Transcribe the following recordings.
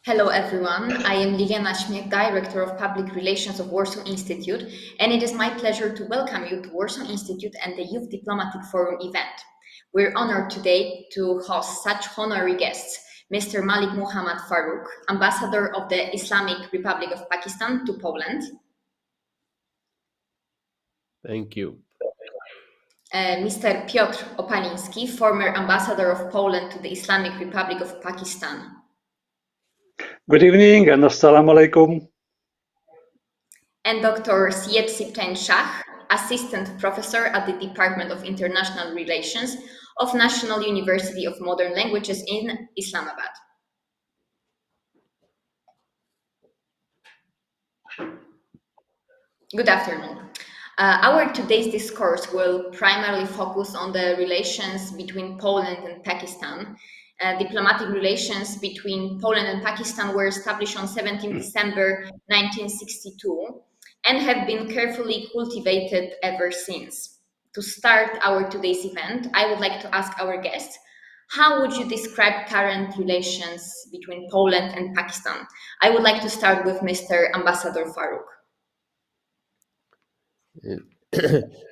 Hello everyone, I am Liliana Śmiech, Director of Public Relations of Warsaw Institute, and it is my pleasure to welcome you to Warsaw Institute and the Youth Diplomatic Forum event. We're honored today to host such honorary guests, Mr. Malik Muhammad Farouk, Ambassador of the Islamic Republic of Pakistan to Poland, Thank you. Mr. Piotr Opaliński, former Ambassador of Poland to the Islamic Republic of Pakistan. Good evening and assalamu alaikum. And Dr. Syed Siptain Shah, Assistant Professor at the Department of International Relations of National University of Modern Languages in Islamabad. Good afternoon. Our today's discourse will primarily focus on the relations between Poland and Pakistan. Diplomatic relations between Poland and Pakistan were established on 17 December 1962 and have been carefully cultivated ever since. To start our today's event, I would like to ask our guests, how would you describe current relations between Poland and Pakistan? I would like to start with Mr. Ambassador Farouk.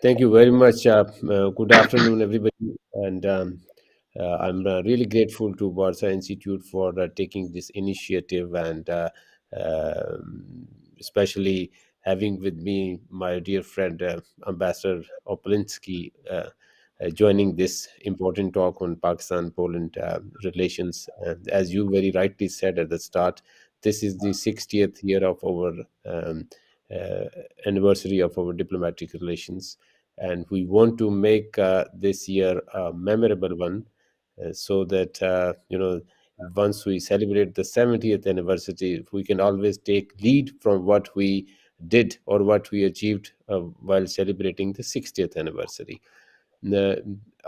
Thank you very much. Good afternoon, everybody. And I'm really grateful to Warsaw Institute for taking this initiative and especially having with me my dear friend, Ambassador Opalinsky, joining this important talk on Pakistan-Poland relations. And as you very rightly said at the start, this is the 60th year of our anniversary of our diplomatic relations, and we want to make this year a memorable one, so that once we celebrate the 70th anniversary, we can always take lead from what we did or what we achieved while celebrating the 60th anniversary.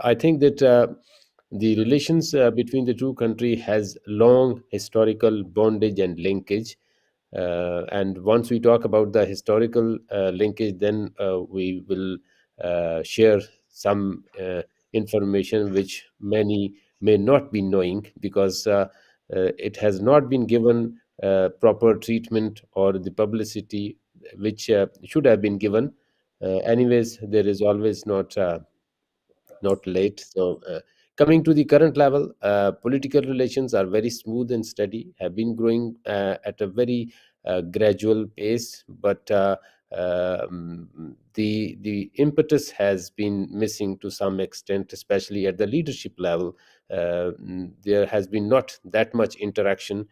I think that the relations between the two countries has long historical bondage and linkage. And once we talk about the historical linkage, then we will share some information which many may not be knowing, because it has not been given proper treatment or the publicity which should have been given. Anyways, there is always not late. So, coming to the current level, political relations are very smooth and steady, have been growing at a very gradual pace, but the impetus has been missing to some extent, especially at the leadership level. There has been not that much interaction.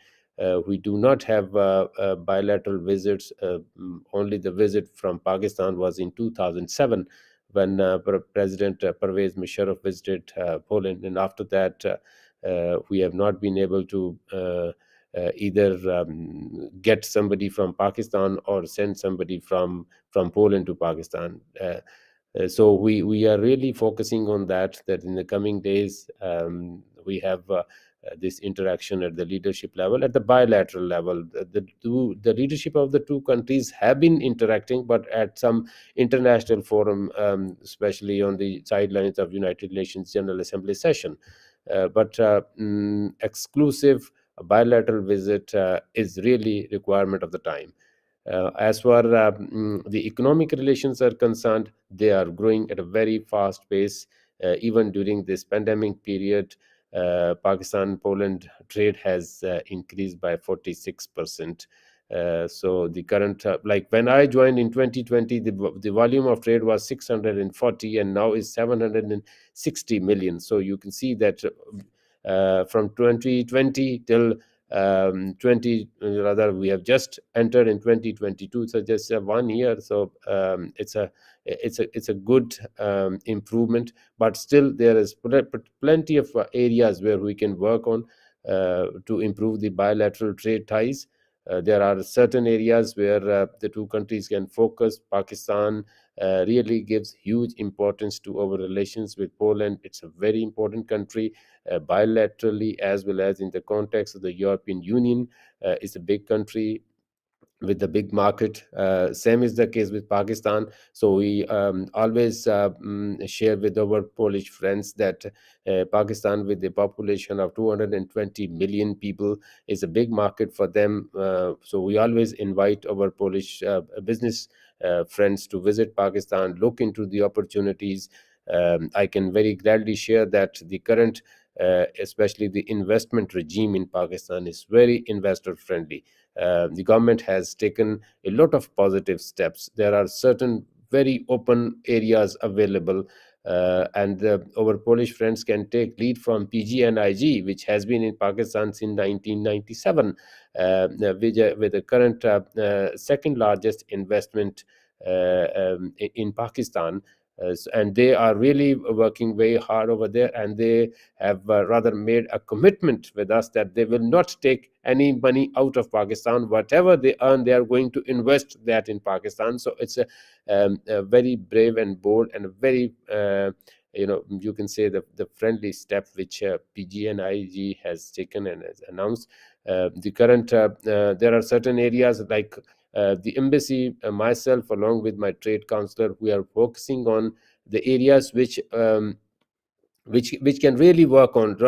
We do not have bilateral visits. Only the visit from Pakistan was in 2007, when President Pervez Musharraf visited Poland, and after that, we have not been able to either get somebody from Pakistan or send somebody from Poland to Pakistan. So we are really focusing on that in the coming days we have this interaction at the leadership level, at the bilateral level. The leadership of the two countries have been interacting, but at some international forum, especially on the sidelines of United Nations General Assembly session. But exclusive bilateral visit is really requirement of the time. As far the economic relations are concerned, they are growing at a very fast pace. Even during this pandemic period, Pakistan-Poland trade has increased by 46%. So the current, like when I joined in 2020, the volume of trade was 640, and now is 760 million. So you can see that from 2020 till 20 rather we have just entered in 2022, so just 1 year. So it's a good improvement, but still there is plenty of areas where we can work on to improve the bilateral trade ties. There are certain areas where the two countries can focus. Pakistan really gives huge importance to our relations with Poland. It's a very important country, bilaterally as well as in the context of the European Union. It's a big country. with the big market. Same is the case with Pakistan. So we always share with our Polish friends that Pakistan, with a population of 220 million people, is a big market for them. So we always invite our Polish business friends to visit Pakistan, look into the opportunities. I can very gladly share that the current, especially the investment regime in Pakistan, is very investor friendly. The government has taken a lot of positive steps. There are certain very open areas available, and our Polish friends can take lead from PG&IG, which has been in Pakistan since 1997, with the current second largest investment in Pakistan. And they are really working very hard over there, and they have rather made a commitment with us that they will not take any money out of Pakistan. Whatever they earn, they are going to invest that in Pakistan. So it's a very brave and bold and a very you can say the friendly step which PG&IG has taken and has announced. There are certain areas like the embassy, myself along with my trade counselor, we are focusing on the areas which can really work on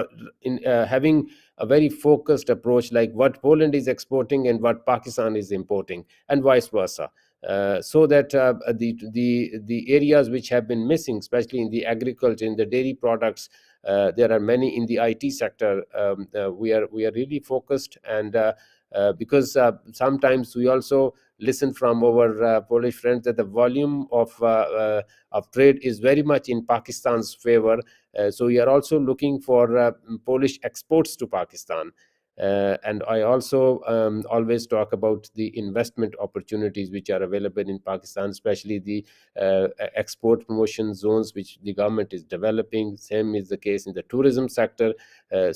in having a very focused approach, like what Poland is exporting and what Pakistan is importing, and vice versa. So that the areas which have been missing, especially in the agriculture, in the dairy products, there are many in the IT sector. We are really focused, and because sometimes we also listen from our Polish friends that the volume of trade is very much in Pakistan's favor. So we are also looking for Polish exports to Pakistan. And I also always talk about the investment opportunities which are available in Pakistan, especially the export promotion zones which the government is developing. Same is the case in the tourism sector. And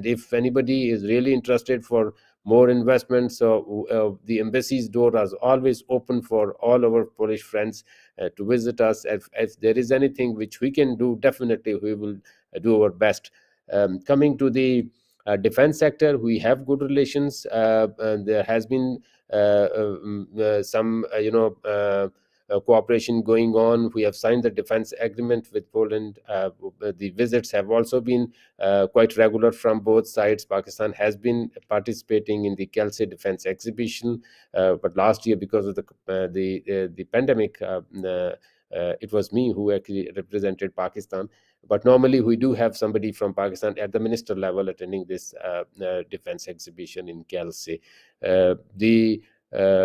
if anybody is really interested for more investment, so the embassy's door is always open for all our Polish friends to visit us. If there is anything which we can do, definitely we will do our best. Coming to the defense sector, we have good relations. There has been some cooperation going on. We have signed the defense agreement with Poland. The visits have also been quite regular from both sides. Pakistan has been participating in the Kelsey Defense Exhibition, but last year, because of the pandemic, it was me who actually represented Pakistan. But normally we do have somebody from Pakistan at the minister level attending this defense exhibition in Kelsey. The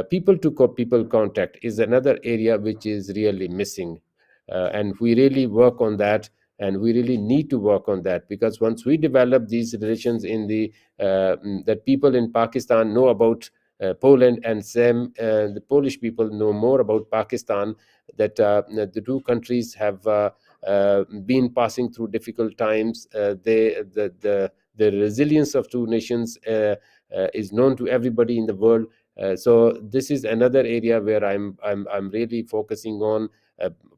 people to people contact is another area which is really missing, and we really work on that, and we really need to work on that, because once we develop these relations in that people in Pakistan know about Poland, and the Polish people know more about Pakistan, that the two countries have been passing through difficult times. The resilience of two nations is known to everybody in the world. So this is another area where I'm really focusing on.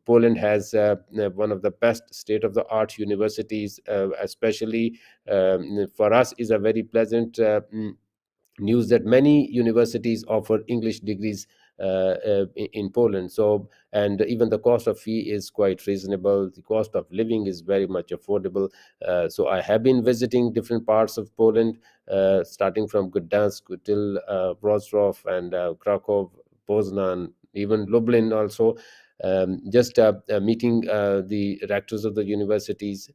Poland has one of the best state-of-the-art universities, especially for us is a very pleasant news that many universities offer English degrees in Poland. So, and even the cost of fee is quite reasonable. The cost of living is very much affordable. So I have been visiting different parts of Poland, starting from Gdansk till Wrocław and Krakow, Poznan, even Lublin also. Just meeting the rectors of the universities,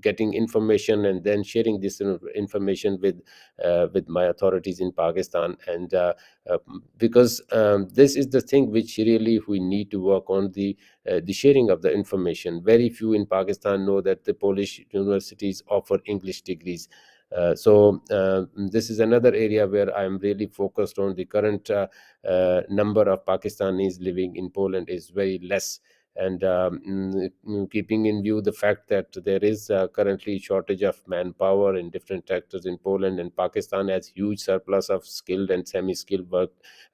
getting information, and then sharing this information with my authorities in Pakistan. And because this is the thing which really we need to work on, the sharing of the information. Very few in Pakistan know that the Polish universities offer English degrees. This is another area where I'm really focused on. The current number of Pakistanis living in Poland is very less, and keeping in view the fact that there is currently shortage of manpower in different sectors in Poland, and Pakistan has huge surplus of skilled and semi-skilled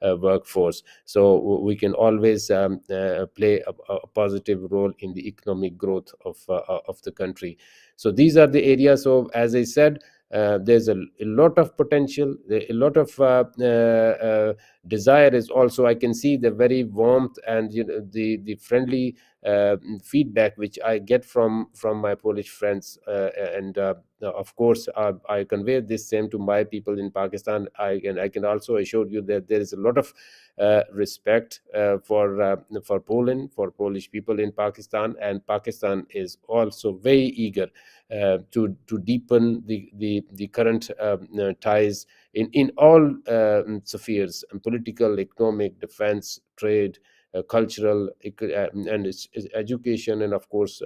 workforce, so we can always play a positive role in the economic growth of the country. So these are the areas. So as I said, There's a lot of potential, a lot of desire is also. I can see the very warmth and the friendly feedback which I get from my Polish friends, and of course I convey this same to my people in Pakistan. I can also assure you that there is a lot of respect for Poland, for Polish people in Pakistan, and Pakistan is also very eager to deepen the current ties in all spheres: political, economic, defense, trade, cultural, and education, and of course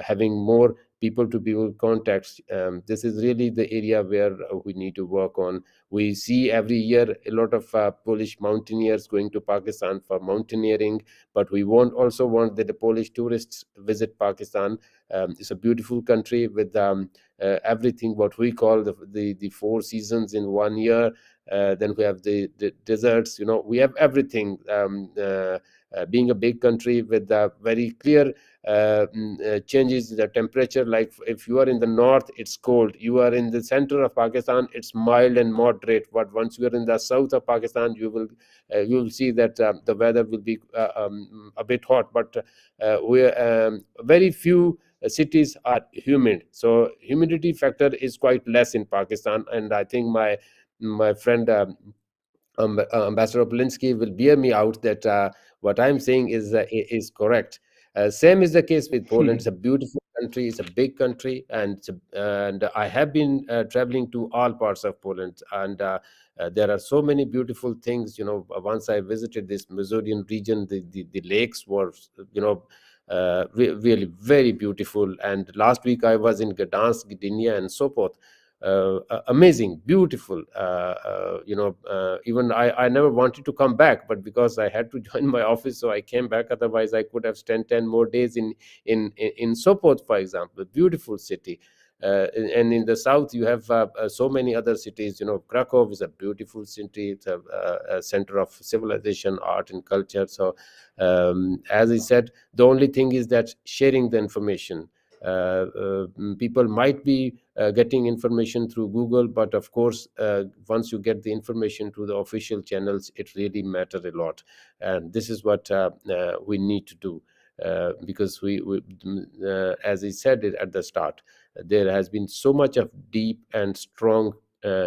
having more people to people contacts. This is really the area where we need to work on. We see every year a lot of Polish mountaineers going to Pakistan for mountaineering, but we also want that the Polish tourists visit Pakistan. It's a beautiful country with everything what we call the four seasons in one year. Then we have the deserts. We have everything. Being a big country with very clear changes in the temperature, like if you are in the north it's cold, you are in the center of Pakistan it's mild and moderate, but once you are in the south of Pakistan you will see that the weather will be a bit hot, but we very few cities are humid, so humidity factor is quite less in Pakistan. And I think my friend Ambassador Polinsky will bear me out that what I'm saying is correct. Same is the case with Poland. It's a beautiful country. It's a big country, and I have been traveling to all parts of Poland, and there are so many beautiful things. Once I visited this Mazovian region, the lakes were, really very beautiful. And last week I was in Gdansk, Gdynia, and Sopot. Amazing, beautiful. Even I never wanted to come back, but because I had to join my office, so I came back. Otherwise, I could have spent 10 more days in Sopot, for example, a beautiful city. And in the south, you have so many other cities. Krakow is a beautiful city. It's a center of civilization, art, and culture. So, as I said, the only thing is that sharing the information. People might be getting information through Google, but of course, once you get the information through the official channels, it really matters a lot. And this is what we need to do, because as I said it at the start, there has been so much of deep and strong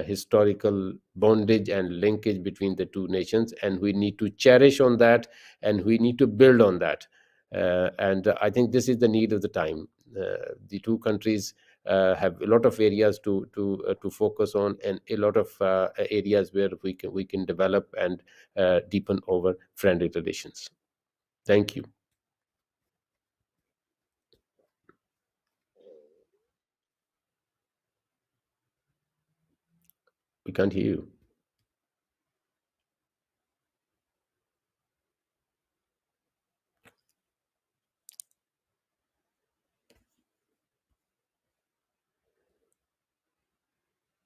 historical bondage and linkage between the two nations, and we need to cherish on that, and we need to build on that. And I think this is the need of the time. The two countries have a lot of areas to focus on, and a lot of areas where we can develop and deepen our friendly relations. Thank you. We can't hear you.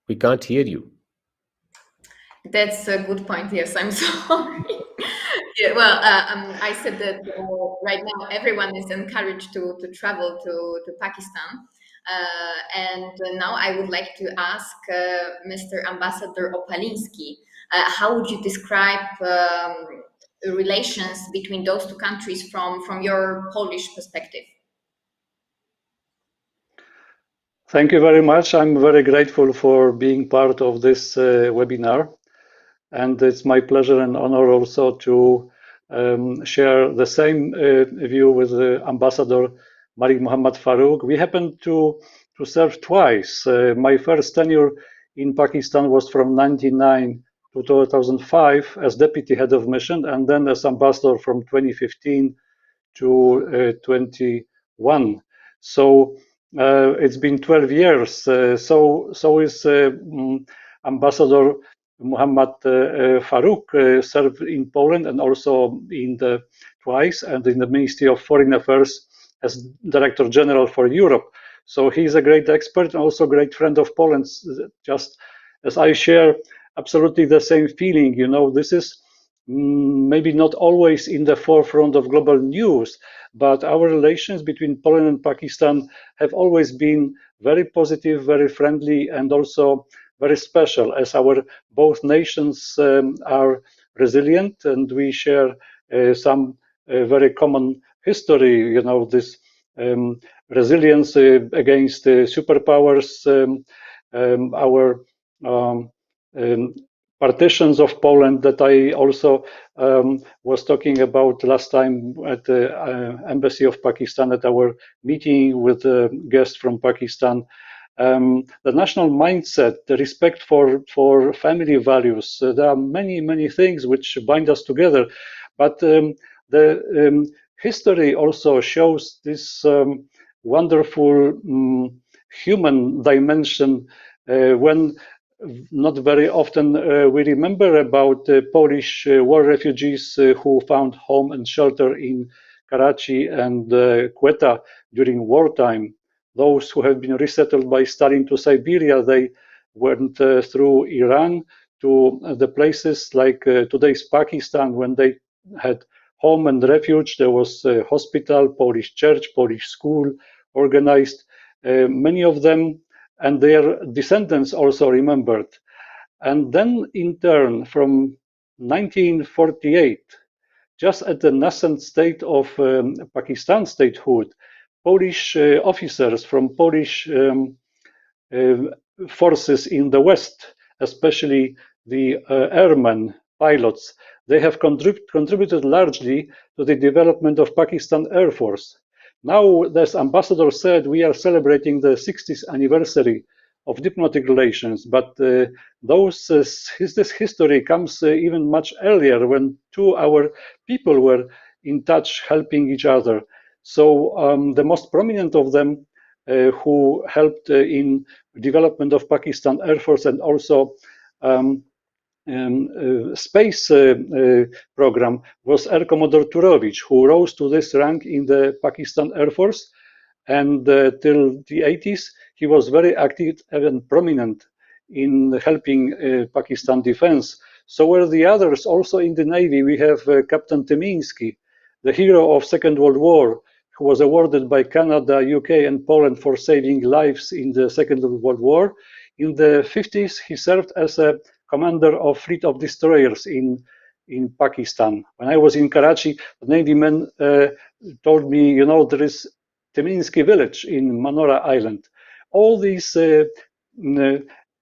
We can't hear you. That's a good point. Yes, I'm sorry. Yeah, well, I said that right now everyone is encouraged to travel to Pakistan. And now I would like to ask Mr. Ambassador Opalinsky, how would you describe relations between those two countries from your Polish perspective? Thank you very much. I'm very grateful for being part of this webinar. And it's my pleasure and honor also to share the same view with Ambassador Malik Muhammad Farouk. We happened to serve twice. My first tenure in Pakistan was from 1999 to 2005 as deputy head of mission, and then as ambassador from 2015 to 21. So it's been 12 years. So is Ambassador Muhammad Farouk served in Poland and also in the twice and in the Ministry of Foreign Affairs as Director General for Europe. So he's a great expert and also a great friend of Poland. Just as I share absolutely the same feeling, this is maybe not always in the forefront of global news, but our relations between Poland and Pakistan have always been very positive, very friendly, and also very special, as our both nations are resilient and we share some very common history. You know, this resilience against superpowers, our um, um, partitions of Poland that I also was talking about last time at the Embassy of Pakistan at our meeting with a guest from Pakistan. The national mindset, the respect for family values. There are many things which bind us together, but the history also shows this wonderful human dimension when not very often we remember about Polish war refugees who found home and shelter in Karachi and Quetta during wartime. Those who have been resettled by Stalin to Siberia, they went through Iran to the places like today's Pakistan when they had home and refuge. There was a hospital, Polish church, Polish school organized. Many of them and their descendants also remembered. And then, in turn, from 1948, just at the nascent state of Pakistan statehood, Polish officers from Polish uh, forces in the West, especially the airmen, pilots, they have contributed largely to the development of Pakistan Air Force. Now, as Ambassador said, we are celebrating the 60th anniversary of diplomatic relations, but this history comes even much earlier when our people were in touch, helping each other. So the most prominent of them who helped in development of Pakistan Air Force and also space program was Air Commodore Turovich, who rose to this rank in the Pakistan Air Force. And till the 80s, he was very active and prominent in helping Pakistan defense. So were the others. Also in the Navy, we have Captain Tymiński, the hero of Second World War, who was awarded by Canada, UK, and Poland for saving lives in the Second World War. In the 50s, he served as a commander of fleet of destroyers in Pakistan. When I was in Karachi, the Navy men told me, you know, there is Tymiński village in Manora Island. All these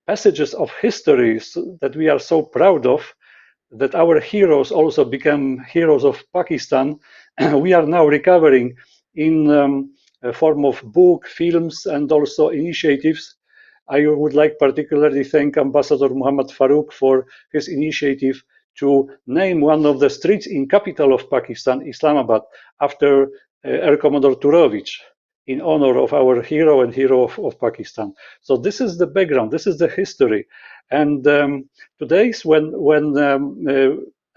passages of histories that we are so proud of, that our heroes also become heroes of Pakistan, we are now recovering in a form of book, films, and also initiatives. I would like particularly thank Ambassador Muhammad Farooq for his initiative to name one of the streets in capital of Pakistan, Islamabad, after Air Commodore Turovich, in honor of our hero and hero of Pakistan. So this is the background, this is the history. And today's when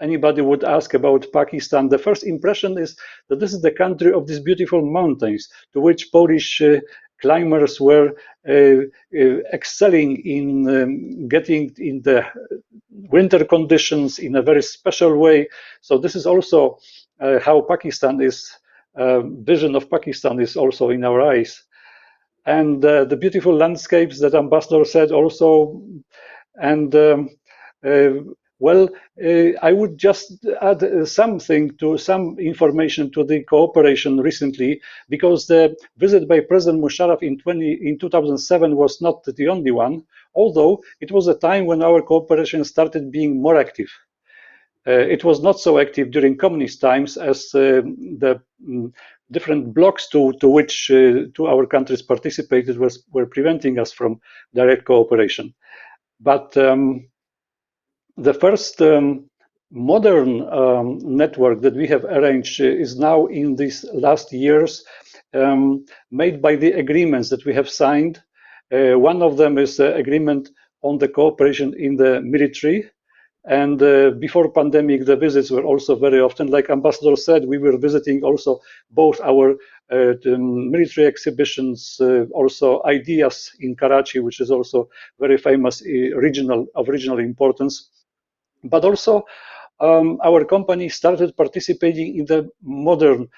anybody would ask about Pakistan, the first impression is that this is the country of these beautiful mountains to which Polish climbers were excelling in getting in the winter conditions in a very special way. So this is also how Pakistan is, vision of Pakistan is also in our eyes. And the beautiful landscapes that Ambassador said also. And well, I would just add something to some information to the cooperation recently, because the visit by President Musharraf in 2007 was not the only one, although it was a time when our cooperation started being more active. It was not so active during communist times, as the different blocs to which two our countries participated were preventing us from direct cooperation. But the first modern network that we have arranged is now in these last years, made by the agreements that we have signed. One of them is the agreement on the cooperation in the military. And before pandemic, the visits were also very often, like Ambassador said, we were visiting also both our military exhibitions, also ideas in Karachi, which is also very famous, regional importance, but also our company started participating in the modern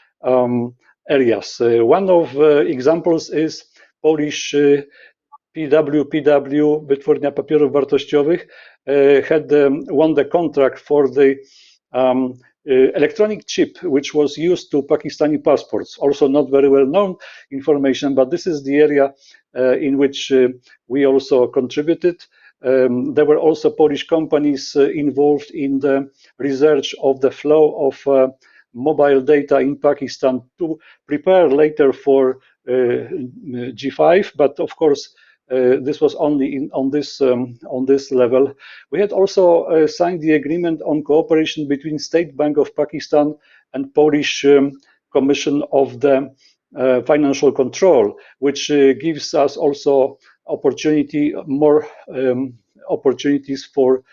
areas. One of examples is Polish PW, Wytwórnia Papierów Wartościowych, had won the contract for the electronic chip, which was used to Pakistani passports. Also not very well known information, but this is the area in which we also contributed. There were also Polish companies involved in the research of the flow of mobile data in Pakistan to prepare later for G5, but of course this was only on this level. We had also signed the agreement on cooperation between State Bank of Pakistan and Polish Commission of the Financial Control, which gives us also more opportunities for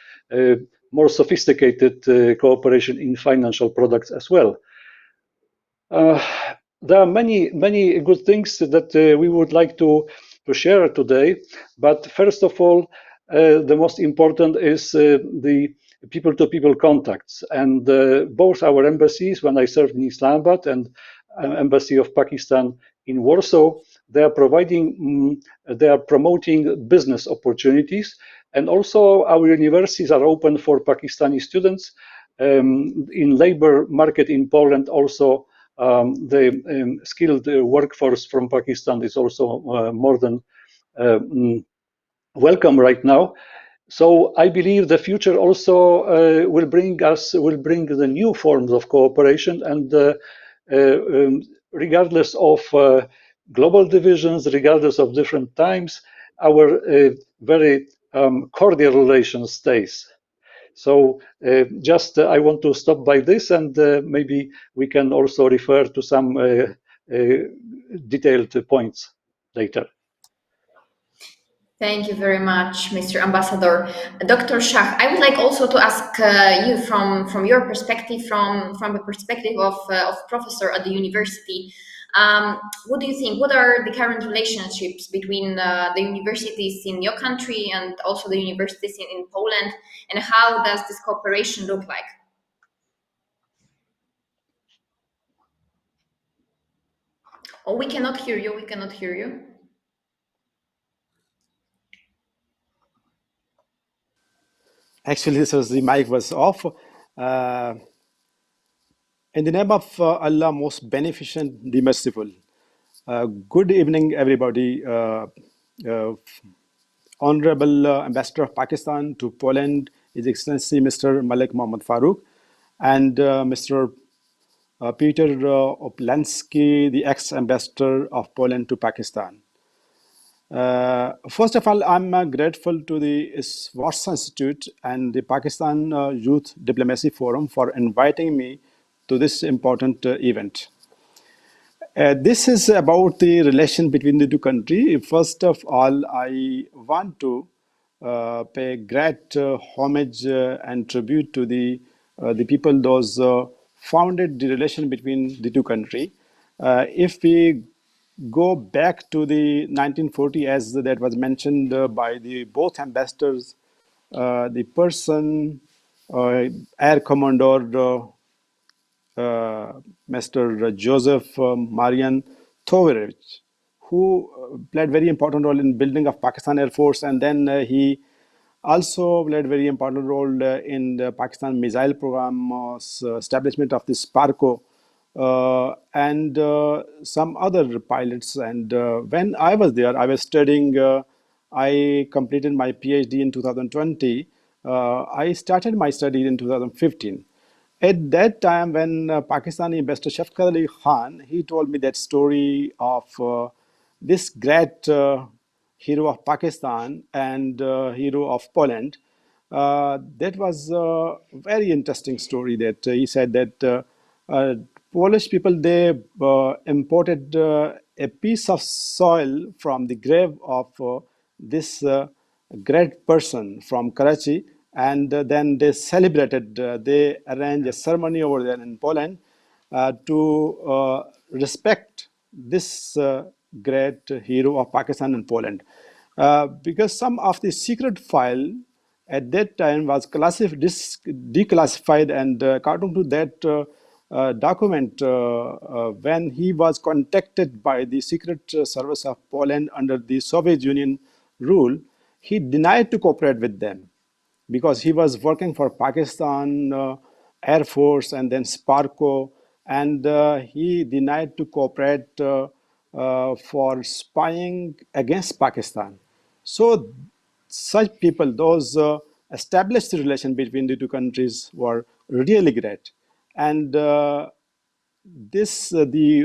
more sophisticated cooperation in financial products as well. There are many good things that we would like to share today, but first of all, the most important is the people-to-people contacts, and both our embassies, when I served in Islamabad, and Embassy of Pakistan in Warsaw, they are promoting business opportunities, and also our universities are open for Pakistani students. In labor market in Poland also, the skilled workforce from Pakistan is also more than welcome right now. So I believe the future also will bring the new forms of cooperation, and regardless of global divisions, regardless of different times, our very cordial relation stays. So I want to stop by this, and maybe we can also refer to some detailed points later. Thank you very much, Mr. Ambassador. Dr. Shah, I would like also to ask you from your perspective, from the perspective of professor at the university, what do you think? What are the current relationships between the universities in your country and also the universities in Poland, and how does this cooperation look like? Oh, we cannot hear you. We cannot hear you. Actually, the mic was off. In the name of Allah, most beneficent, the merciful. Good evening, everybody. Honorable Ambassador of Pakistan to Poland, His Excellency Mr. Malik Mohammad Farooq, and Mr. Peter Oplansky, the ex-ambassador of Poland to Pakistan. First of all, I'm grateful to the Warsaw Institute and the Pakistan Youth Diplomacy Forum for inviting me to this important event. This is about the relation between the two countries. First of all, I want to pay great homage and tribute to the people those founded the relation between the two countries. If we go back to the 1940, as that was mentioned by the both ambassadors, the person, Air Commodore Mr. Joseph Marian Tovarich, who played very important role in building of Pakistan Air Force, and then he also played very important role in the Pakistan missile program, establishment of the Sparko, and some other pilots. And when I was there, I was studying. I completed my PhD in 2020. I started my study in 2015. At that time, when Pakistani ambassador Shafqat Ali Khan, he told me that story of this great hero of Pakistan and hero of Poland. That was a very interesting story. That he said that Polish people, they imported a piece of soil from the grave of this great person from Karachi, and then they celebrated. They arranged a ceremony over there in Poland to respect this great hero of Pakistan and Poland, because some of the secret file at that time was declassified, and according to that document, when he was contacted by the Secret Service of Poland under the Soviet Union rule, he denied to cooperate with them because he was working for Pakistan Air Force and then Sparco, and he denied to cooperate for spying against Pakistan. So such people, those established relation between the two countries were really great. And the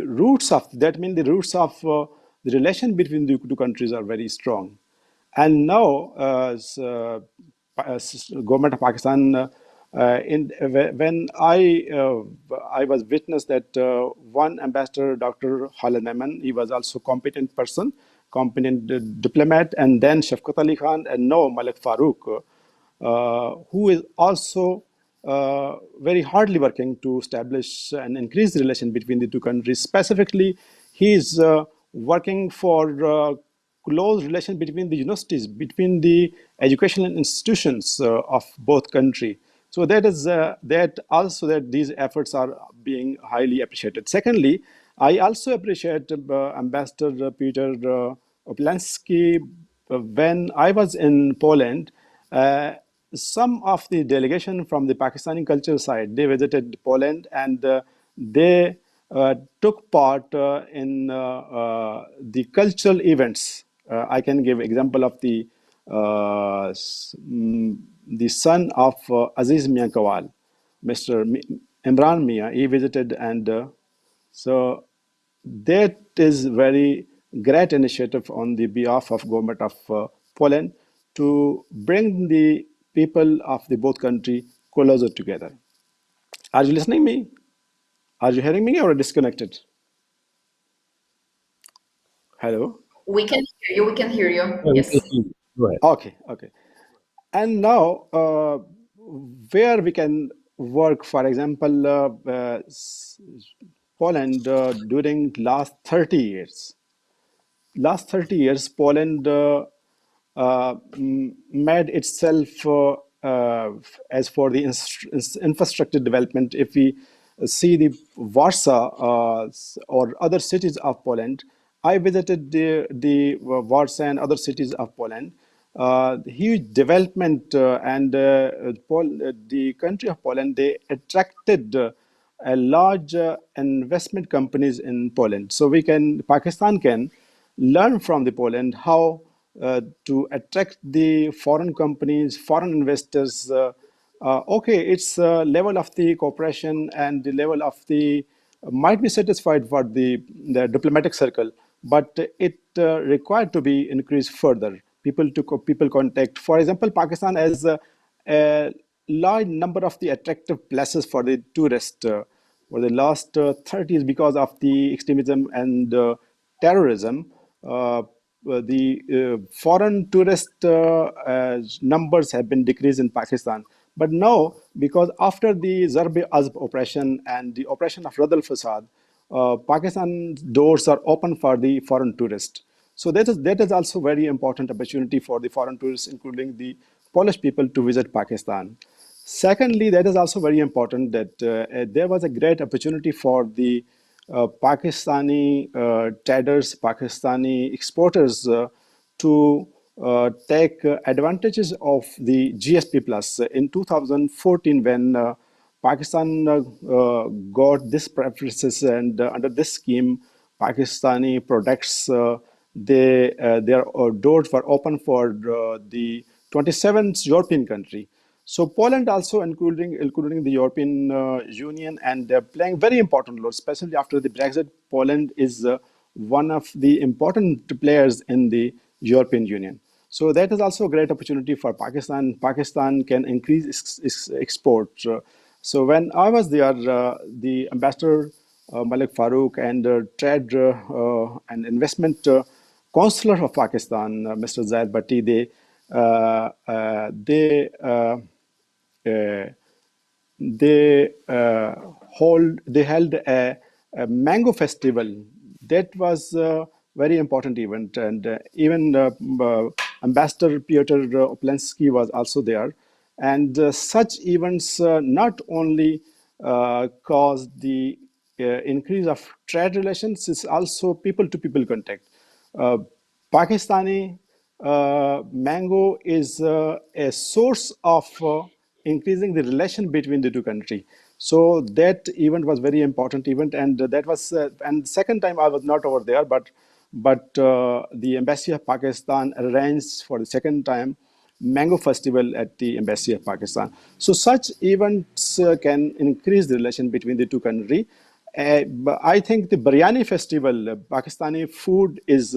roots of that mean the roots of the relation between the two countries are very strong. And now government of Pakistan when I was witness that one ambassador, Dr. Khalid Mehman, he was also competent person, competent diplomat, and then Shafqat Ali Khan, and now Malik Farooq, who is also very hardly working to establish and increase the relation between the two countries. Specifically, he is working for close relation between the universities, between the educational institutions of both countries. So that is that also that these efforts are being highly appreciated. Secondly, I also appreciate Ambassador Peter Oplansky. When I was in Poland, some of the delegation from the Pakistani culture side, they visited Poland, and they took part in the cultural events. I can give example of the son of Aziz Mian Kawal, Mr. Imran Mia. He visited, and so that is very great initiative on the behalf of government of Poland to bring the people of the both country closer together. Are you listening me? Are you hearing me or disconnected? Hello? We can hear you. We can hear you. Yeah, we can Yes. see you. Go ahead. Okay, okay. And now, where we can work, for example, Poland during last 30 years. Last 30 years, Poland made itself as for the infrastructure development. If we see the Warsaw or other cities of Poland, I visited the Warsaw and other cities of Poland. Huge development, and the country of Poland, they attracted a large investment companies in Poland. So Pakistan can learn from the Poland how to attract the foreign companies, foreign investors. Okay, it's level of the cooperation and the level of the might be satisfied for the diplomatic circle, but it required to be increased further. People contact. For example, Pakistan has a large number of the attractive places for the tourists for the last 30 years because of the extremism and terrorism. The foreign tourist numbers have been decreased in Pakistan. But now, because after the Zarb-e-Azb operation and the operation of Rad al-Fasad, Pakistan doors are open for the foreign tourist. So that is also very important opportunity for the foreign tourists, including the Polish people, to visit Pakistan. Secondly, that is also very important that there was a great opportunity for the Pakistani traders, Pakistani exporters to take advantages of the GSP Plus. In 2014, when Pakistan got this preferences, and under this scheme, Pakistani products, their doors were open for the 27th European country. So Poland also, including the European Union, and they're playing very important role, especially after the Brexit. Poland is one of the important players in the European Union. So that is also a great opportunity for Pakistan. Pakistan can increase its export. So when I was there, the ambassador Malik Farooq and trade and investment consular of Pakistan, Mr. Zaid Bhatti, uh, they held a mango festival that was a very important event, and even Ambassador Piotr Oplensky was also there. And such events not only cause the increase of trade relations, it's also people-to-people contact. Uh, Pakistani mango is a source of increasing the relation between the two countries. So that event was very important event, and that was and second time I was not over there, but the Embassy of Pakistan arranged for the second time mango festival at the Embassy of Pakistan. So such events can increase the relation between the two countries. But I think the biryani festival, Pakistani food is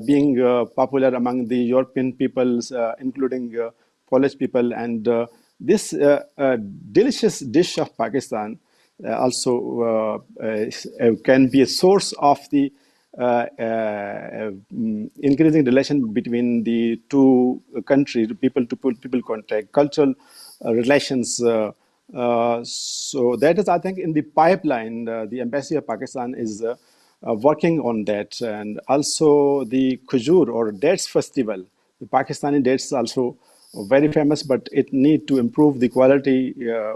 being popular among the European peoples, including Polish people, and this delicious dish of Pakistan also can be a source of the increasing relation between the two countries, people to people contact, cultural relations. So that is, I think, in the pipeline. The Embassy of Pakistan is working on that, and also the Khajur or Dates Festival. The Pakistani dates is also very famous, but it need to improve the quality.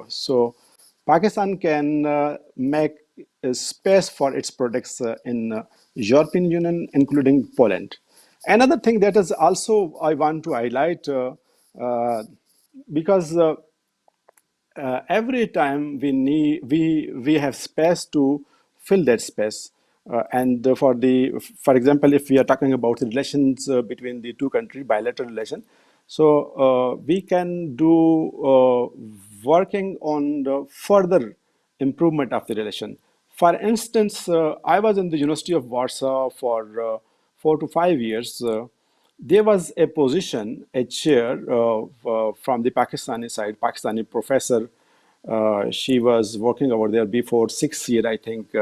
So Pakistan can make a space for its products in European Union, including Poland. Another thing that is also I want to highlight uh, because every time we have space to fill that space, and for example, if we are talking about the relations between the two countries, bilateral relation, so we can do working on the further improvement of the relation. For instance, I was in the University of Warsaw for 4 to 5 years. There was a position, a chair from the Pakistani side, Pakistani professor. She was working over there before 6 years, I think.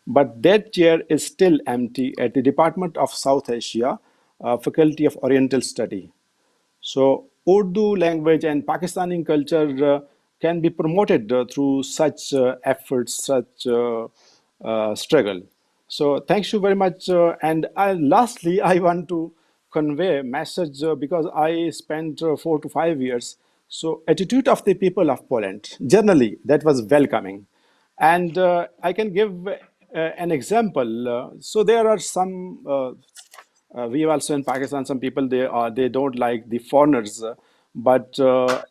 But that chair is still empty at the Department of South Asia, Faculty of Oriental Study. So Urdu language and Pakistani culture can be promoted through such efforts, such struggle. So thank you very much. And lastly, I want to convey a message because I spent 4 to 5 years. So attitude of the people of Poland, generally, that was welcoming. And I can give an example. So there are some we also in Pakistan, some people they don't like the foreigners, but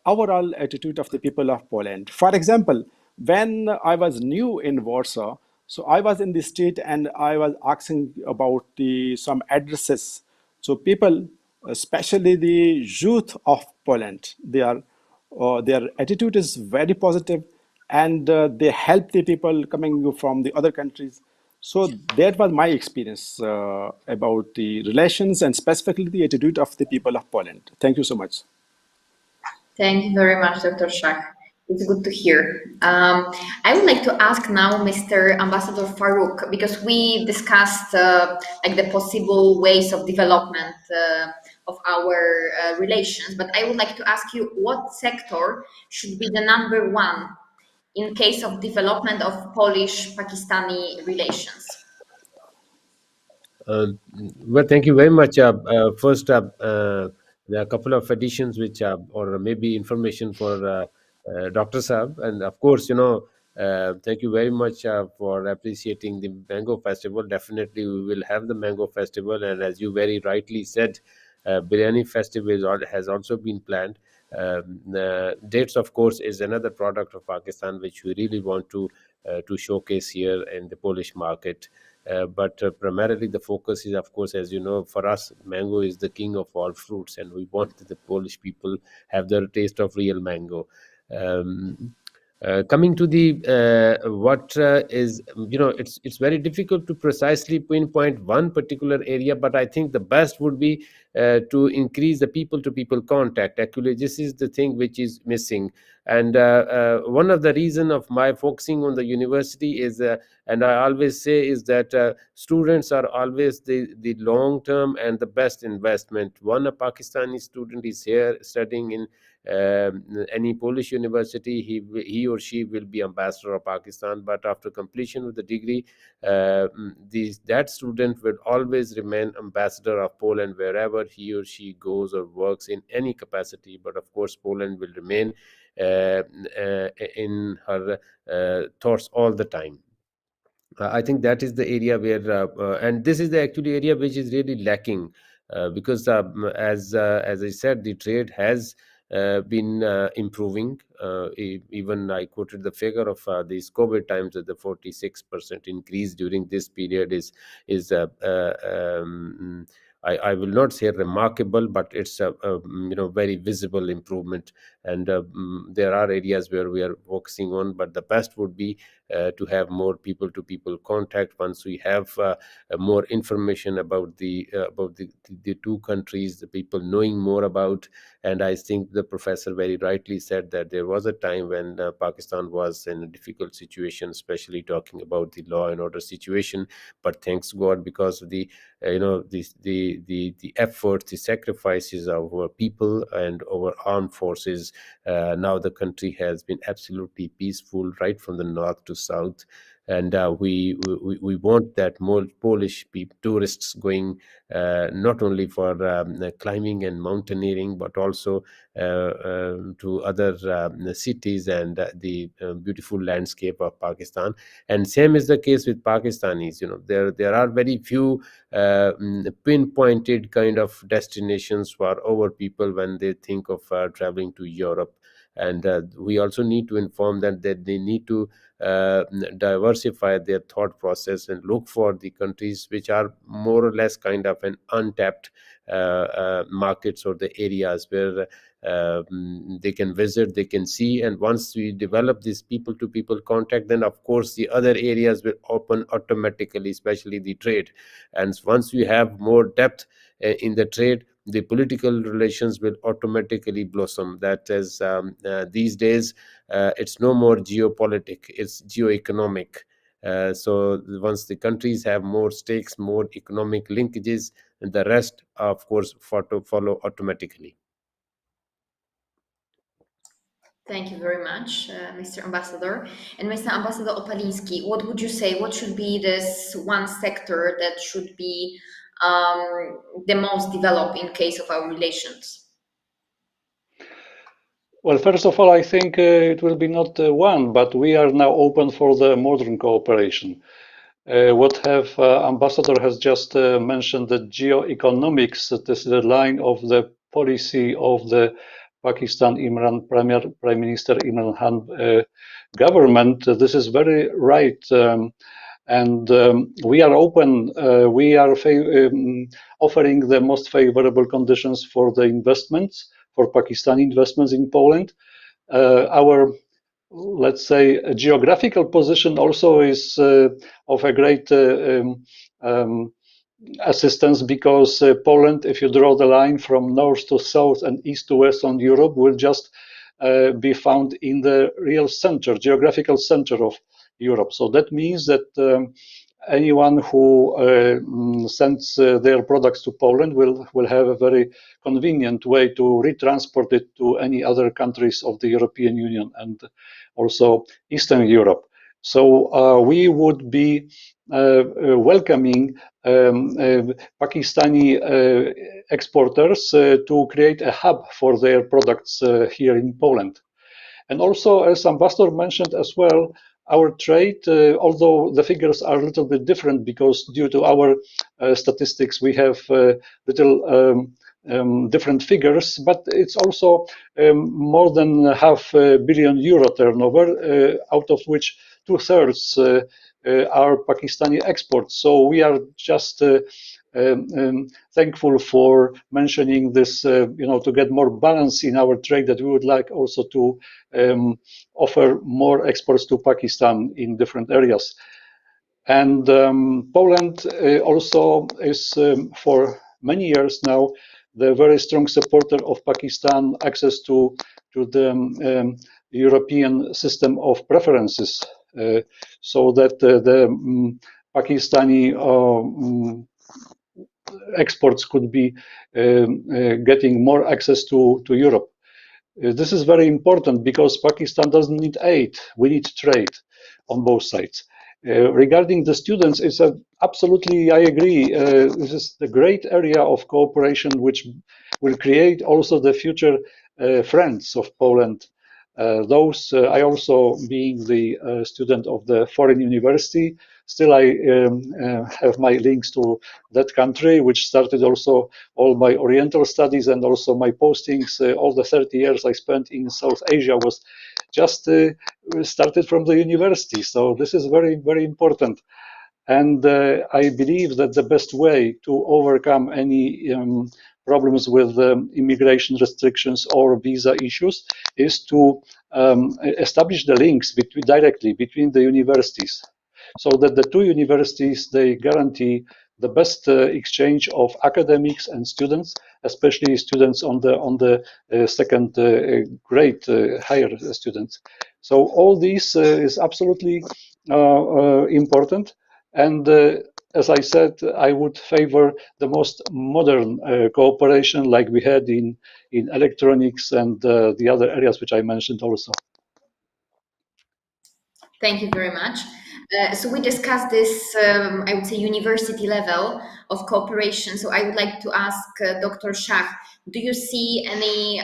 overall attitude of the people of Poland. For example, when I was new in Warsaw, so I was in the street and I was asking about the some addresses. So people, especially the youth of Poland, their attitude is very positive, and they help the people coming from the other countries. So that was my experience about the relations and specifically the attitude of the people of Poland. Thank you so much. Thank you very much, Dr. Shah. It's good to hear. I would like to ask now Mr. Ambassador Farouk, because we discussed like the possible ways of development of our relations, but I would like to ask you what sector should be the number one in case of development of Polish-Pakistani relations? Uh, well, thank you very much. First up, there are a couple of additions which or maybe information for Dr. Saab. And of course, thank you very much for appreciating the Mango Festival. Definitely, we will have the Mango Festival. And as you very rightly said, Biryani Festival has also been planned. Dates, of course, is another product of Pakistan which we really want to showcase here in the Polish market. But primarily the focus is, of course, as you know, for us, mango is the king of all fruits, and we want the Polish people have the taste of real mango. Um, Coming to the what is, it's very difficult to precisely pinpoint one particular area, but I think the best would be to increase the people to people contact. Actually, this is the thing which is missing, and one of the reason of my focusing on the university is and I always say is that students are always the long term and the best investment. One, a Pakistani student is here studying in any Polish university, he or she will be ambassador of Pakistan. But after completion of the degree, that student will always remain ambassador of Poland wherever wherever he or she goes or works in any capacity. But of course, Poland will remain in her thoughts all the time. I think that is the area where, and this is the actually area which is really lacking, because as I said, the trade has been improving. Even I quoted the figure of these COVID times, that the 46% increase during this period is I will not say remarkable, but it's a very visible improvement. And there are areas where we are focusing on, but the best would be to have more people to people contact. Once we have more information about the two countries, the people knowing more about. And I think the professor very rightly said that there was a time when Pakistan was in a difficult situation, especially talking about the law and order situation. But thanks God, because of the the efforts, the sacrifices of our people and our armed forces, now the country has been absolutely peaceful right from the north to south. And we want that more Polish tourists going, not only for climbing and mountaineering, but also to other cities and the beautiful landscape of Pakistan. And same is the case with Pakistanis. There are very few pinpointed kind of destinations for our people when they think of traveling to Europe. And we also need to inform them that they need to diversify their thought process and look for the countries which are more or less kind of an untapped markets, or the areas where they can visit, they can see. And once we develop this people to people contact, then of course the other areas will open automatically, especially the trade. And once we have more depth in the trade, the political relations will automatically blossom. That is, these days, it's no more geopolitic, it's geoeconomic. So once the countries have more stakes, more economic linkages, and the rest, of course, follow automatically. Thank you very much, Mr. Ambassador. And Mr. Ambassador Opaliński, what would you say? What should be this one sector that should be the most developed in case of our relations? Well, first of all, I think it will be not one, but we are now open for the modern cooperation. Ambassador has just mentioned, the geoeconomics, this is the line of the policy of the Pakistan Prime Minister Imran Khan government. This is very right. And we are open, we are offering the most favorable conditions for the investments, for Pakistani investments in Poland. Our, let's say, geographical position also is of a great assistance, because Poland, if you draw the line from north to south and east to west on Europe, will just be found in the real center, geographical center of Europe. So that means that anyone who sends their products to Poland will have a very convenient way to retransport it to any other countries of the European Union and also Eastern Europe. So we would be welcoming Pakistani exporters to create a hub for their products here in Poland. And also, as Ambassador mentioned as well, our trade, although the figures are a little bit different, because due to our statistics, we have little different figures, but it's also more than €500 million turnover, out of which 2/3 are Pakistani exports. So we are just thankful for mentioning this, to get more balance in our trade, that we would like also to offer more exports to Pakistan in different areas. And Poland also is, for many years now, the very strong supporter of Pakistan access to the European system of preferences, so that the Pakistani exports could be getting more access to Europe. This is very important, because Pakistan doesn't need aid, we need trade on both sides. Regarding the students, it's absolutely, I agree. This is the great area of cooperation which will create also the future friends of Poland. I also, being the student of the foreign university, still I have my links to that country, which started also all my Oriental studies and also my postings. All the 30 years I spent in South Asia was just started from the university. So this is very, very important. And I believe that the best way to overcome any problems with immigration restrictions or visa issues is to establish the links directly between the universities, so that the two universities, they guarantee the best exchange of academics and students, especially students on the second grade, higher students. So all this is absolutely important. And as I said, I would favor the most modern cooperation, like we had in electronics and the other areas which I mentioned also. Thank you very much. So we discussed this, I would say, university level of cooperation. So I would like to ask Dr. Shah, do you see any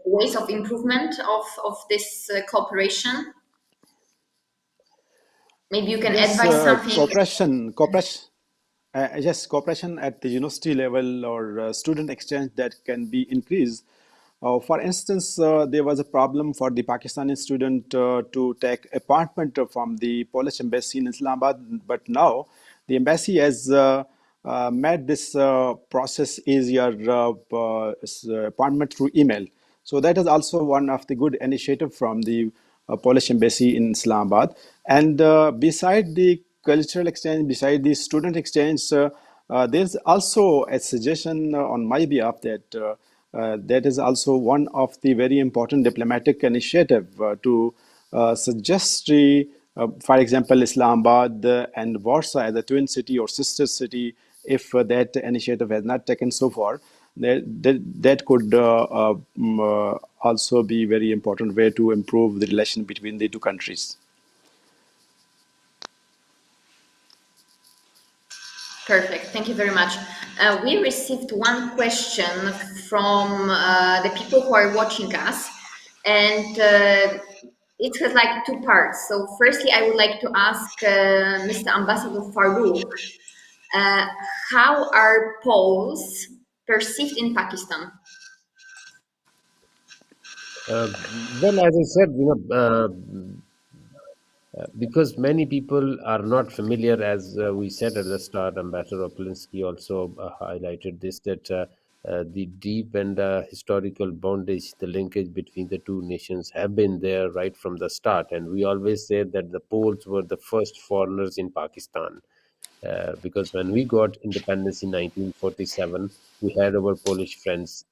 ways of improvement of this cooperation? Maybe you can Yes, advise something. cooperation at the university level or student exchange that can be increased. For instance, there was a problem for the Pakistani student to take apartment from the Polish embassy in Islamabad, but now the embassy has made this process easier, appointment through email. So that is also one of the good initiative from the Polish embassy in Islamabad. And beside the cultural exchange, beside the student exchange, there's also a suggestion on my behalf that that is also one of the very important diplomatic initiative to suggest the, for example, Islamabad and Warsaw as a twin city or sister city, if that initiative has not taken so far, that could also be very important way to improve the relation between the two countries. Perfect. Thank you very much. We received one question from the people who are watching us, and it has like two parts. So, firstly, I would like to ask Mr. Ambassador Farouk, uh, how are Poles perceived in Pakistan? Well, as I said, because many people are not familiar, as we said at the start, Ambassador Polinsky also highlighted this, that the deep and historical bondage, the linkage between the two nations have been there right from the start. And we always said that the Poles were the first foreigners in Pakistan. Because when we got independence in 1947, we had our Polish friends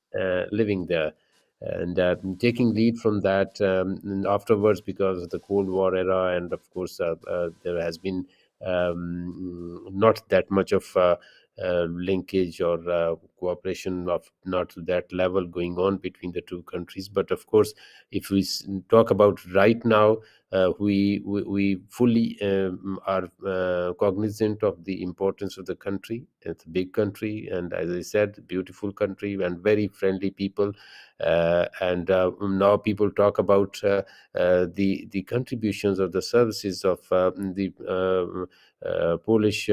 living there. And taking lead from that, and afterwards, because of the Cold War era, and of course, there has been not that much of linkage or cooperation of not to that level going on between the two countries. But of course, if we talk about right now, we fully are cognizant of the importance of the country. It's a big country, and as I said, beautiful country and very friendly people. And now people talk about the contributions of the services of the Polish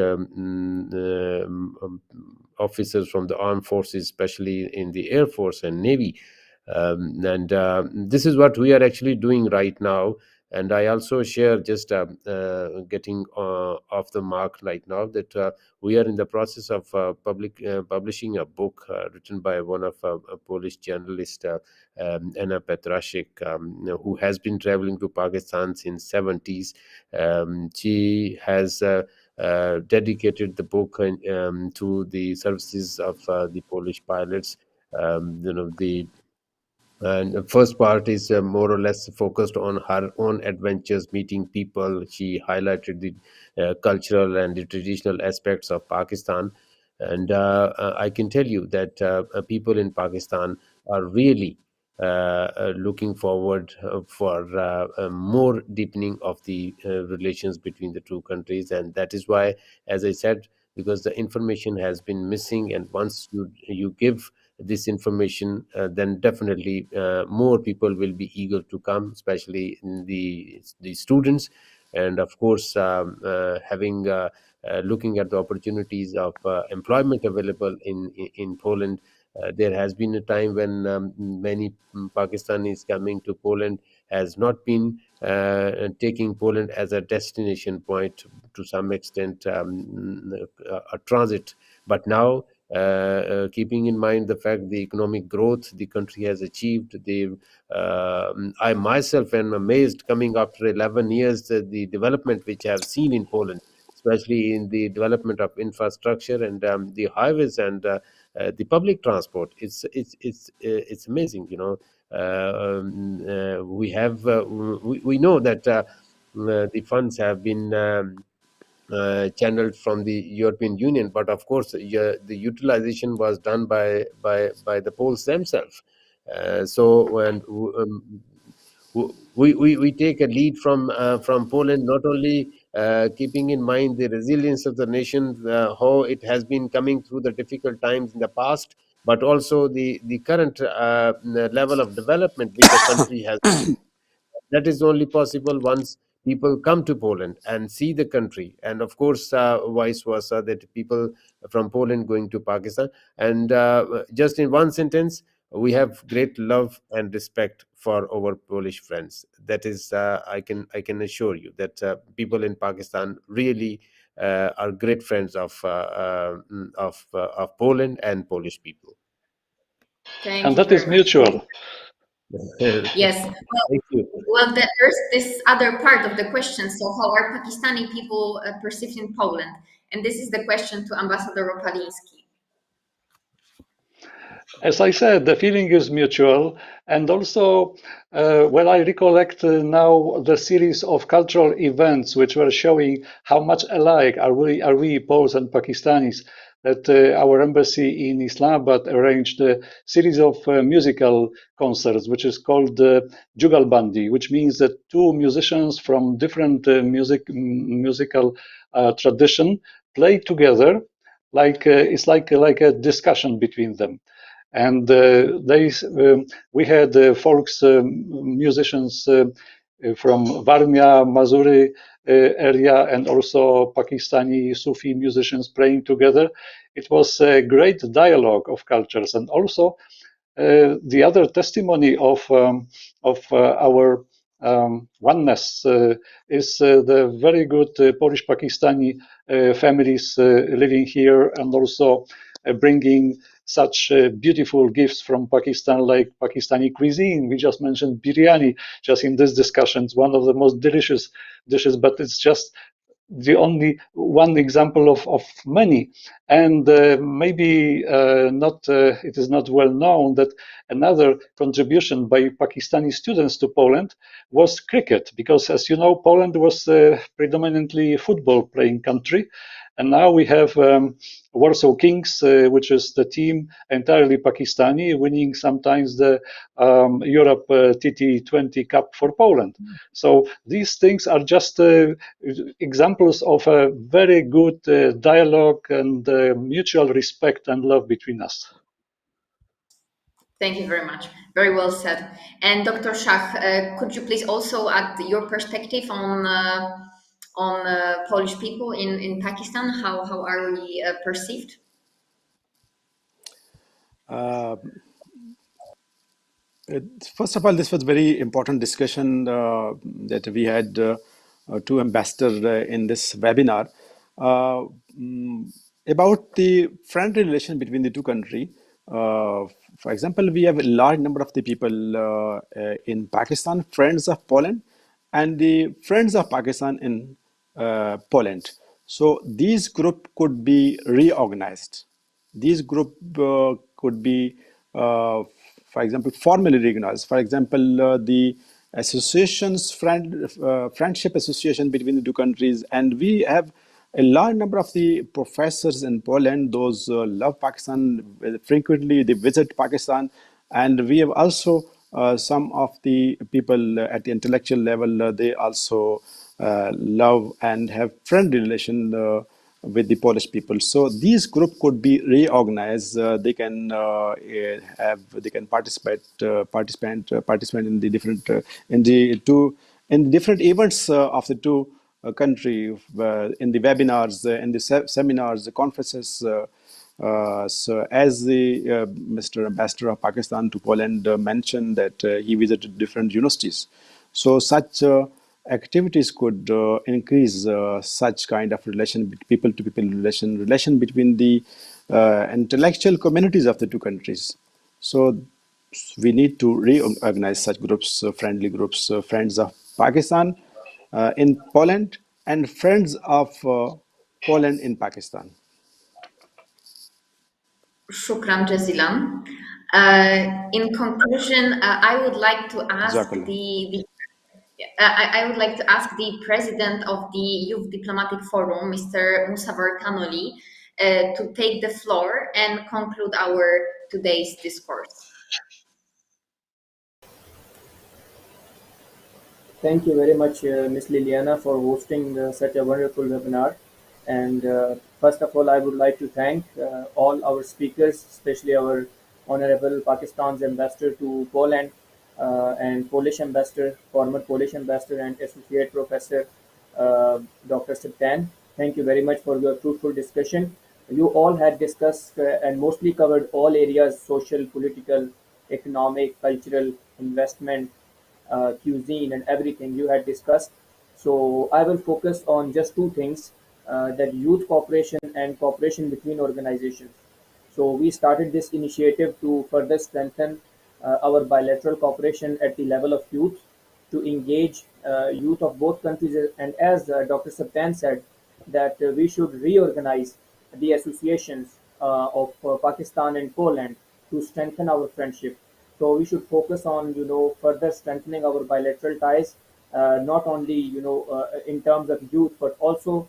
officers from the armed forces, especially in the Air Force and Navy. And this is what we are actually doing right now. And I also share, just getting off the mark right now, that we are in the process of publishing a book written by one of a Polish journalist, Anna Petrashik, who has been traveling to Pakistan since 70s. She has dedicated the book to the services of the Polish pilots. The and the first part is more or less focused on her own adventures, meeting people. She highlighted the cultural and the traditional aspects of Pakistan. And I can tell you that people in Pakistan are really looking forward for more deepening of the relations between the two countries. And that is why, as I said, because the information has been missing, and once you give this information, then definitely more people will be eager to come, especially in the students. And of course, having looking at the opportunities of employment available in Poland. There has been a time when many Pakistanis coming to Poland has not been taking Poland as a destination point, to some extent a transit. But now, keeping in mind the fact the economic growth the country has achieved, I myself am amazed coming after 11 years the development which I have seen in Poland, especially in the development of infrastructure and the highways and the public transport. It's amazing, you know. We know that the funds have been channeled from the European Union, but of course, the utilization was done by the Poles themselves. So, and we take a lead from Poland, not only keeping in mind the resilience of the nation, how it has been coming through the difficult times in the past, but also the current level of development which the country has. That is only possible once people come to Poland and see the country, and of course, vice versa, that people from Poland going to Pakistan. And just in one sentence, we have great love and respect for our Polish friends. That is, I can assure you that people in Pakistan really are great friends of Poland and Polish people. Thank And you that is very much. mutual. Yes. Well, Thank you. there's this other part of the question. So, how are Pakistani people perceived in Poland? And this is the question to Ambassador Ropaliński. As I said, the feeling is mutual. And also, when I recollect now the series of cultural events which were showing how much alike are we Poles and Pakistanis, that our embassy in Islamabad arranged a series of musical concerts, which is called Jugalbandi, which means that two musicians from different musical tradition play together, like it's like a discussion between them. And we had folks, musicians from Varmia, Mazuri area, and also Pakistani Sufi musicians playing together. It was a great dialogue of cultures, and also the other testimony of our oneness is the very good Polish-Pakistani families living here, and also bringing such beautiful gifts from Pakistan, like Pakistani cuisine. We just mentioned biryani just in this discussion. It's one of the most delicious dishes, but it's just the only one example of many. And maybe not, it is not well known that another contribution by Pakistani students to Poland was cricket, because as you know, Poland was predominantly a football playing country. And now we have Warsaw Kings, which is the team entirely Pakistani, winning sometimes the Europe TT20 Cup for Poland. So these things are just examples of a very good dialogue and mutual respect and love between us. Thank you very much. Very well said. And Dr. Shah, could you please also add your perspective on Polish people in Pakistan? How are we perceived? First of all, this was very important discussion that we had two ambassadors in this webinar about the friendly relation between the two countries. For example, we have a large number of the people in Pakistan, friends of Poland, and the friends of Pakistan in Poland. So these group could be reorganized. These group could be, for example, formally recognized. For example, the friendship association between the two countries, and we have a large number of the professors in Poland. Those love Pakistan frequently. They visit Pakistan, and we have also some of the people at the intellectual level, they also love and have friendly relation with the Polish people. So these group could be reorganized. They can participate in the different in the different events of the two country, in the webinars, in the seminars, the conferences. So as the Mr. Ambassador of Pakistan to Poland mentioned that he visited different universities. So such activities could increase such kind of relation, people to people relation between the intellectual communities of the two countries. So we need to reorganize such groups, friendly groups, friends of Pakistan in Poland and friends of Poland in Pakistan. Shukran jazilan. In conclusion, I would like to ask Jazakallah. I would like to ask the president of the Youth Diplomatic Forum, Mr. Musavar Tanoli, to take the floor and conclude our today's discourse. Thank you very much, Ms. Liliana, for hosting such a wonderful webinar. And first of all, I would like to thank all our speakers, especially our Honorable Pakistan's Ambassador to Poland and Polish Ambassador, former Polish Ambassador and Associate Professor Dr. Septan. Thank you very much for your fruitful discussion. You all had discussed and mostly covered all areas: social, political, economic, cultural, investment, cuisine, and everything you had discussed. So I will focus on just two things, that youth cooperation and cooperation between organizations. So we started this initiative to further strengthen our bilateral cooperation at the level of youth, to engage youth of both countries. And as Dr. Saptan said, that we should reorganize the associations of Pakistan and Poland to strengthen our friendship. So we should focus on, further strengthening our bilateral ties, not only, in terms of youth, but also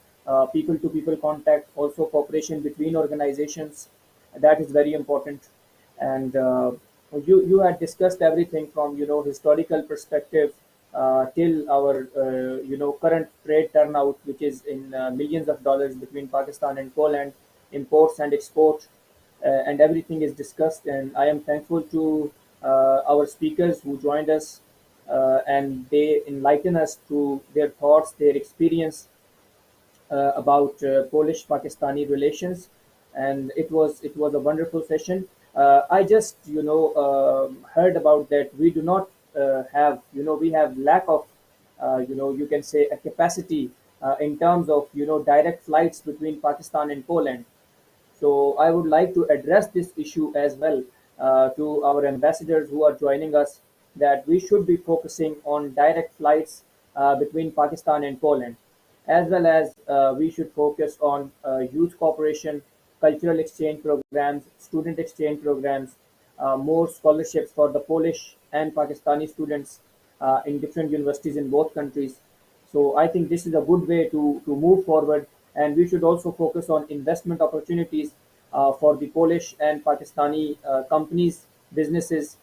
people-to-people contact, also cooperation between organizations. That is very important. And you had discussed everything from, historical perspective till our, current trade turnout, which is in millions of dollars between Pakistan and Poland, imports and export, and everything is discussed. And I am thankful to our speakers who joined us, and they enlighten us to their thoughts, their experience about Polish-Pakistani relations, and it was a wonderful session. I just heard about that we do not have, we have lack of you can say a capacity in terms of direct flights between Pakistan and Poland. So I would like to address this issue as well to our ambassadors who are joining us, that we should be focusing on direct flights between Pakistan and Poland, as well as we should focus on youth cooperation, cultural exchange programs, student exchange programs, more scholarships for the Polish and Pakistani students in different universities in both countries. So I think this is a good way to move forward, and we should also focus on investment opportunities for the Polish and Pakistani companies, businesses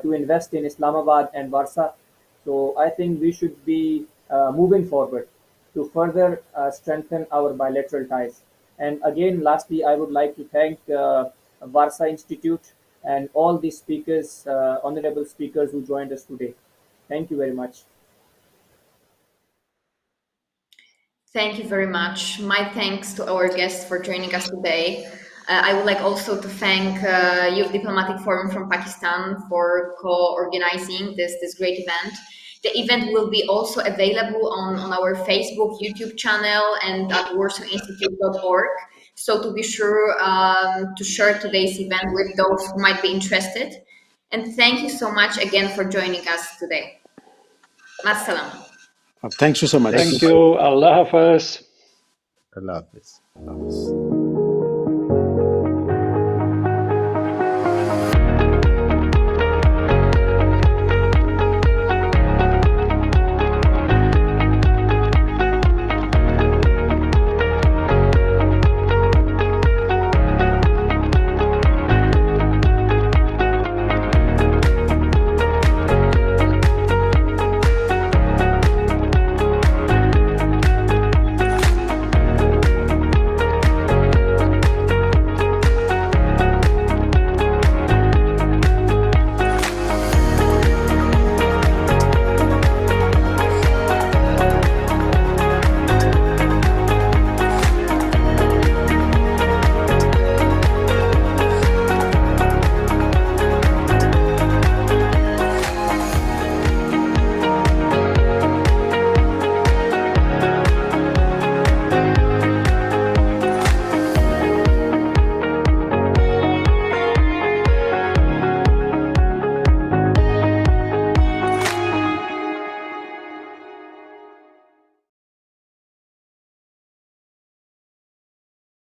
to invest in Islamabad and Warsaw. So I think we should be moving forward to further strengthen our bilateral ties. And again, lastly, I would like to thank Warsaw Institute and all the speakers, honorable speakers who joined us today. Thank you very much. Thank you very much. My thanks to our guests for joining us today. I would like also to thank Youth Diplomatic Forum from Pakistan for co-organizing this great event. The event will be also available on our Facebook, YouTube channel, and at warsawinstitute.org. So to be sure to share today's event with those who might be interested. And thank you so much again for joining us today. Masalam. Thank you so much. Thank you. Allah Hafiz. Allah Hafiz. Allah Hafiz.